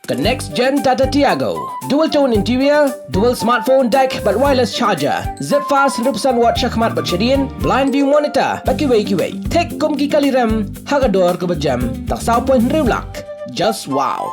The next gen Tata Tiago. Dual tone interior, dual smartphone deck but wireless charger. Zip fast 100% watt syakmat bercerian, blind view monitor, bagi kiwai. Tek kum ki kaliram, hagador ke berjam, tak sau pun rewlak. Just wow.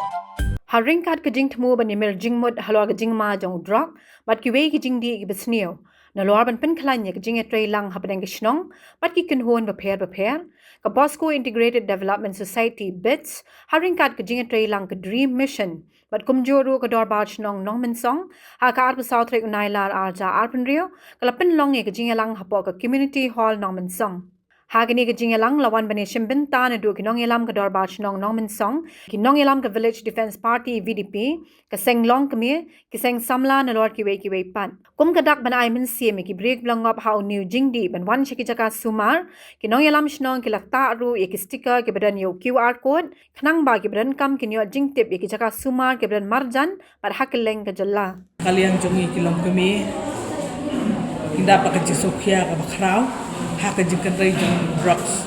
Haring kat kejing temu ban yemir jing mud halwa kejing ma jong drok, bat kiwai kejing di besneo. Na luar ban pen kelanya kejing etrei lang hapadang keshnong, bat ki kenhuan beper. Ka Bosco Integrated Development Society BITS, haring kat kejing etrei lang ke Dream Mission, bat kumjuru ke dor barch nong min song, ha ka arpa south rek unailar arja arpan rio, kalapen long ye kejing lang hapo ke Community Hall min song. Hagani ke jingelang lawan bani shimbin ta na du kinong yelam ke dorbar chnong nong min song kinong yelam ke Village Defence Party VDP ke senglong kemir ke seng samla na lord ki wei pan kum kadak ban ai min siam ki break blong up how new jingdi ban wan chiki jaka sumar kinong yelam chnong ki lakta ru ye ki sticker ke badan yo QR code khnang ba ki badan kam kinyo jing tip ye ki jaka sumar ke badan marjan par hakeleng ke jalla kalian jongi kilom kemi hinda pa ka Sophia ka bakraw haka jingkan ray jong drugs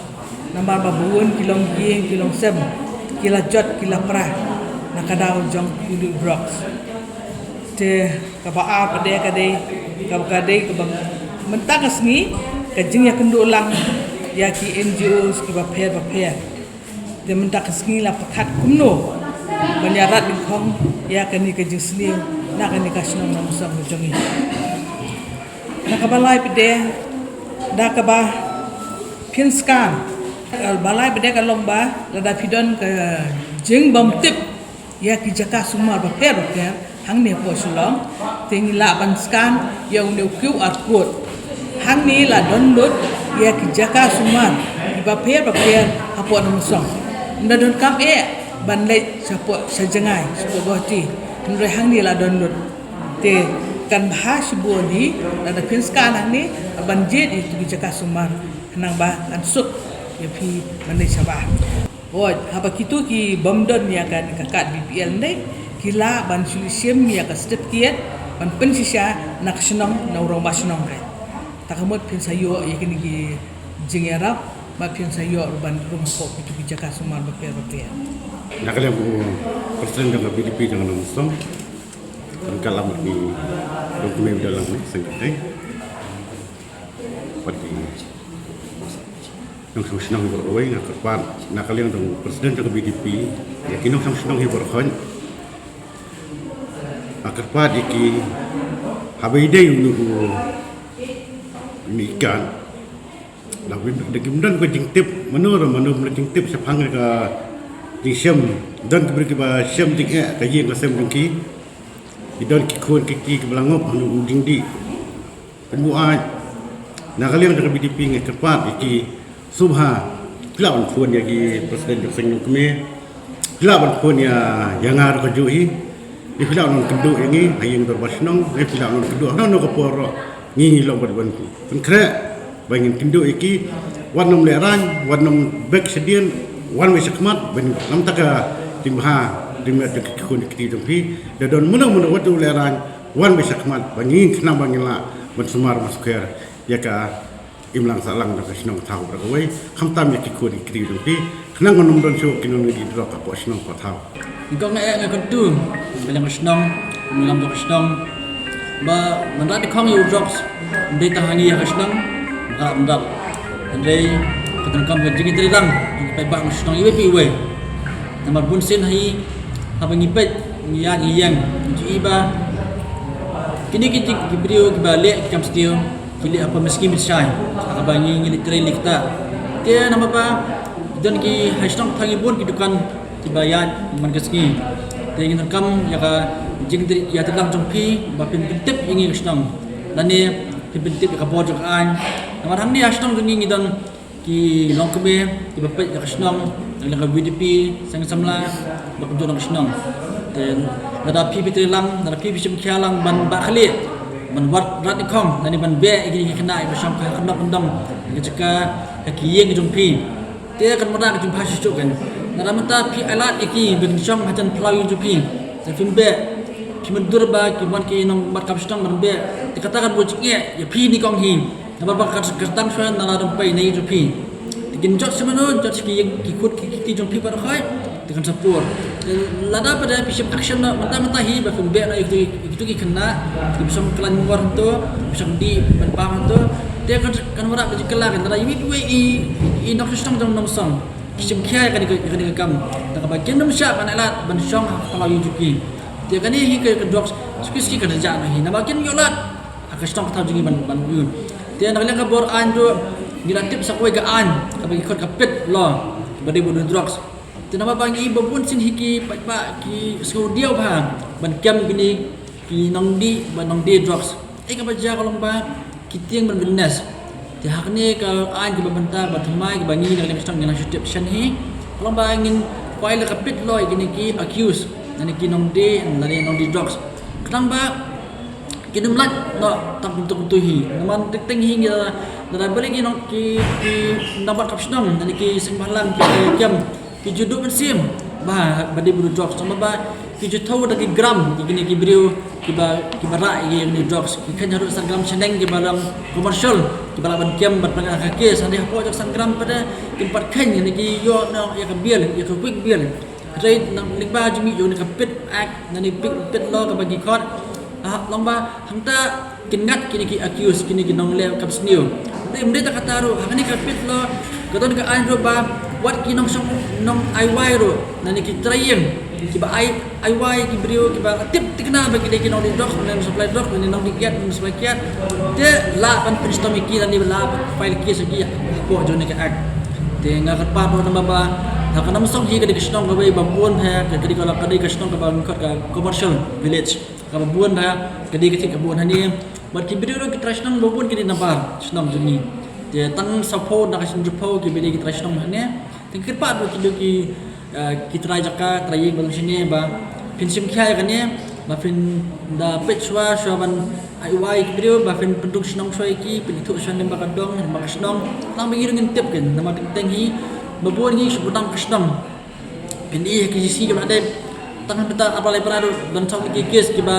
nambar babuun kilong gieng kilong sem kila jot kila pra nakadaw jong kudu drugs te kabaa pade kade kabang mentakas ni kajing ya kendo lang ya ki NGOs ki baper te mentakas ni la pakat kumno banyarat dingkong ya kani kajing sni nakani kasnong namsam jongi nakabalay pade dah ba pinskan balai beda lomba lada pidon ke jeng bom tip ya ki jaka sumar ba per hang ne po sulong ting la ban scan yang ne QR code hang ni la download ya ki jaka sumar ba per apo no song nda don kam ban le sapo sajengai sapo boti nre hang ni la download te kan bahas bodi lada pinskan hang ni banjir itu bijaka sumar nang ba kan suk ya pi mandai sabah apa kitu ki bomdon ya kan kakak BPL ndai kila ban sulisiem ya ka step kiat ban pensisya nak senong na urang basnong re takamot pin sayo ya kini ki jingera ba pin sayo ban rum ko itu bijaka sumar baper nakala ko presiden ng BDP ng Musong ang kalamat ni dokumen dalam ni sengkete pati nang senang berway nak kepan nak kalian dong presiden ng BDP ya kinong senang hiborkan akar pa iki habide yung ikan lawi dagimdan ko jingtip manura jingtip sa phang ka disiam dan keberi ba siam ding kaji ka sem dongki idon ki khon ki belangop anu dingdi penuai nakaliang dari BDP nge kepat iki subha kelawan phone ya ki presiden sing keme kelawan phone ya yang ar ko jui di kelawan kedua ini ayeng berbasnong di kelawan kedua no kaporo ngi long ban pun kre bangin kedua iki warnom leran warnom bek sedien wan we sakmat ben nam taka timha dimya de khon ki dompi de don munang watu leran wan we sakmat bangin kna bangila ban sumar masukar ya ka imlang salang da kasnong tau berkawai khamtam ya kikuri kri rupi khnang nong don so kinong di drok ka posnong ko tau ingkong nga kuntu bilang kasnong milam do kasnong ba mandat di khong yu drops ndai tahangi ya kasnong ka mdap ndai katangkam ga jigi dri lang pai bang kasnong iwe we namar bun sen hai apa ngipet ngiya ngiyang ji ba kini kiti kibrio kibale kam stio kili apa meski misai akabangi ngilitri likta dia nama pa dan ki hashtag thangi bon ki dukan tibayan mangaski dia ingin kam ya ka jing ya telang jongpi ba pin tip ingi hashtag lani pin tip ka bojok an nama hamni hashtag ngi dan ki longkbe ki bapet ya hashtag dengan BDP sang samla ba kunjo nang hashtag dan ada PPT lang ada PPT lang ban ba khali man wat rat ni khong nani ban be igi kena i basam ka kena pendam ngejaka kiyeng jongpi te kan mara ka jumpa shu kan naramata pi alat iki bin sham hajan plau jongpi te film be pi mendur ba ki wan ki nong mat kap stang ban be te katakan bojik ya pi ni kong hi naba ba ka kertang shan nala rompai nei jongpi te kin jot semano jot ki kut ki jongpi par khai te kan sapur lada pada pisip action na mentah hi ba fin be na itu ki kena di pisong kelan war tu pisong di pam tu dia kan wara ke kala kan da yimi we I nok song dong nom song pisip kya kan ke kam da ka ba ken nom sha ban ala ban song kalau yu ki dia kan hi ke dogs ski kan ja na hi na ba ken yolat ka song ta jingi ban yun dia nak lek ka bor an tu giratip sakwe ga an ka ba ikot ka pet lo ba de bu drugs Tinama bangi babun sin hiki pa ki dia bang ban kem gini ki nongdi ban nongdi drugs ka baja kalau ba kiting ban benas ti hakne ka an ki babanta bathmai ki bangi nak stang ngana shutip shan hi kalau ba ngin file ka pit loy gini ki accuse nani ki nongdi drugs kadang ba kinum lat no tak bentuk hi naman ting hi da balik ki nampak kapsnong nani ki sembalang ki kem ki juduk sim bah badi bulu drugs sama ba ki jutau da ki gram ki gini ki brio ki ba ra ki ni drugs ki kan harus gram seneng ki balam commercial ki balaban kem bat pang ka ke sandi hapo jak gram pada ki pat kan ni ki yo no ya ka biel ya ka quick biel rai nang likba jimi yo ni ka pit act nani pit lo ka bagi court lomba hangta kingat kini ki accuse kini ki nong le kap snio mde ta kataru hakani ka pit lo katon ka andro ba wat ki nong song nong ai ro nani ki trayem ki ba ai ki brio ki ba tip tikna ba ki nong di dok nang supply dok ni nong di kiat nong supply kiat de la pan pristomi ki nani la file ki segi po jone ka act de nga kat pa po namba ba hakana mosong hi ka di kisnong ka ba bun ha ka di kala ka di kisnong ka ba ka commercial village ka bun ha ka di ka bun hani bat ki brio ki trashnong bun ki di namba snong juni de tang support na kasin jupo ki bili ki trashnong hani tingkirpat bo ki try jaka try bang sini ba pin sim kya kan ne ba pin da pechwa shaban ai video ba pin penduk snong soi ki pin thu shan ba kadong ba snong nang bigi ngin tip kan nama teng hi babon hi sebutang snong pin ki si ka ade tangan peta apa lai parado dan song ki kes ki ba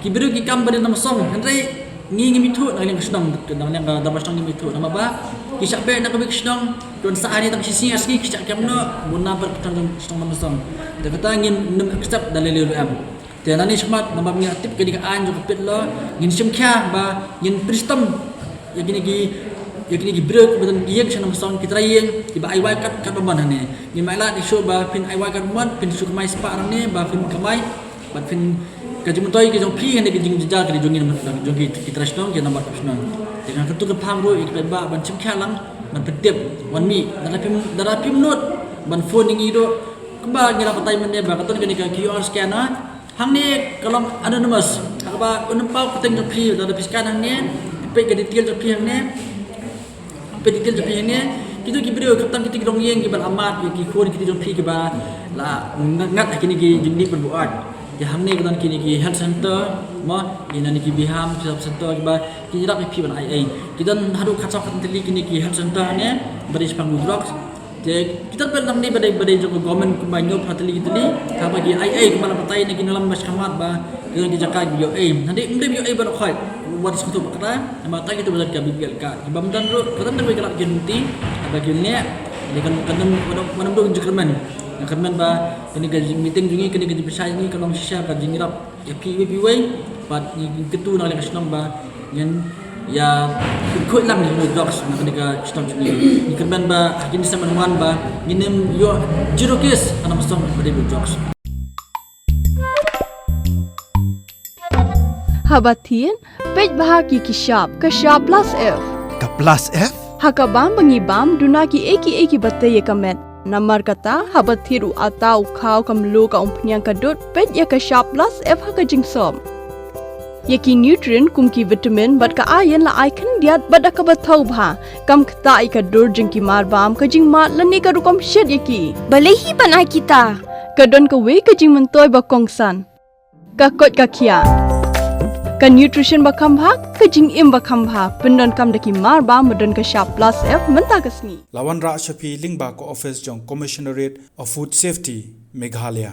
ki video ki kam ba nam song hendrai ngi mithu nang snong nang da ba snong ngi mithu nama ba kisah be nak bik snong don saani tak sisi asli kisah kamno munna ber tang snong masong de kata ngin nem accept dalil am te nani smat namba mi tip ke dikaan jo pit lo ngin sim kya ba ngin pristom ya gini gi break bedan gieng sana masong kita yeng ki ba ai wai kat ban hane ni mai la di show ba pin ai wai kat man pin su mai spa ne ba pin kamai ba pin kajumtoi ki jong phi hane ki jing jajal ki jongin jongi kita snong ke namba snong dengan ketu ke pam ro ik ba ban sim kya lang ban pedep wan mi dara pim not ban phone ngi do keba ngira patai men ba katon ke ni ka QR scanner hang ni kalau anonymous ba unpau keteng jo phi da piskan hang ni pe ke detail jo phi hang ni pe detail jo phi hang ni kitu ki video kaptan kita dong yeng ki ban amat ki khon ki jo phi ke ba la ngat kini ki jingni perbuat ya hamne kan kini ki health center ma ina ni ki biham health center ba ki rak pi ban ai kita hadu khasak teli kini ki health center ne bari spang drugs je kita ber namni badai jo government ku banyo phateli kitli ka bagi ai kemana patai ni kinalam mas khamat ba kita ki jaka bio nanti mde bio ba khoi wat satu bakra ma ta gitu bazar ka bibel ka bam dan ro kadam tak gelak ginti bagi ne ni kan kadam manam do jukreman Kerman ba kini gaji meeting jungi kini gaji besar ni kalau sisa gaji ngirap ya PWP pat ni ketu nak lekas nong ba yang ya ikut lang ni dogs nak kena stop jungi ni kerman ba kini sama teman ba nginem yo zero case ana mestong pada dogs Habatin pej bahagi kishap plus F ka plus F hakabam bangibam dunaki eki batai kamet Namar kata habat thiru atau khau kamlu ka umpnyang kadut pet ya ka sharp plus F ka jingsom. Yaki nutrient kum ki vitamin bat ka ayan la icon diat bat ka bathau bha kam khta ai ka dur jing ki mar bam ka jing mat lani ka rukom shed yaki. Balehi banai kita. Ka don ka we ka jing mentoy ba kongsan. Ka kot ka khia. Ka nutrition ba khambha ka jing im ba khambha pindon kam daki mar ba modon ka sharp plus F menta kasni. Lawan Ra Shafi Lingba ko office jong Commissionerate of Food Safety Meghalaya